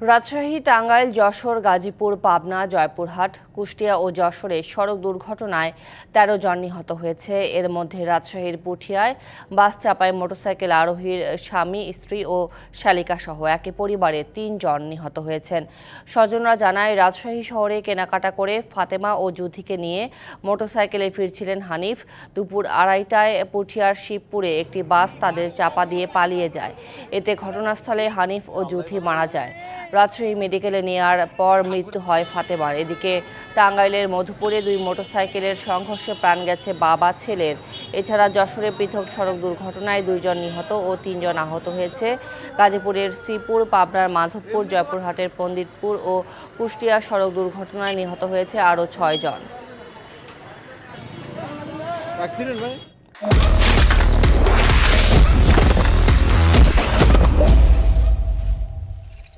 রাজশাহী, টাঙ্গাইল, যশোর, গাজীপুর, পাবনা, জয়পুরহাট, কুষ্টিয়া ও যশোরে সড়ক দুর্ঘটনায় ১৩ জন নিহত হয়েছে। এর মধ্যে রাজশাহীর পুঠিয়ায় বাস চাপায় মোটরসাইকেল আরোহীর স্বামী, স্ত্রী ও শালিকা সহ একই পরিবারের ৩ জন নিহত হয়েছেন। স্বজনরা জানায়, রাজশাহী শহরে কেনাকাটা করে ফাতেমা ও জুথিকে নিয়ে মোটরসাইকেলে ফিরছিলেন হানিফ। দুপুর ২:৩০টায় পুঠিয়ার শিবপুরে একটি বাস তাদের চাপা দিয়ে পালিয়ে যায়। এতে ঘটনাস্থলে হানিফ ও জুথি মারা যায়। রাজশাহী মেডিকেলে নেওয়ার পর মৃত্যু হয় ফাতেমার। এদিকে টাঙ্গাইলের মধুপুরে ২ মোটরসাইকেলের সংঘর্ষে প্রাণ গেছে বাবা ছেলের। এছাড়া যশোরে পৃথক সড়ক দুর্ঘটনায় ২ জন নিহত ও ৩ জন আহত হয়েছে। গাজীপুরের শ্রীপুর, পাবনার মাধবপুর, জয়পুরহাটের পণ্ডিতপুর ও কুষ্টিয়া সড়ক দুর্ঘটনায় নিহত হয়েছে আরও ৬ জন।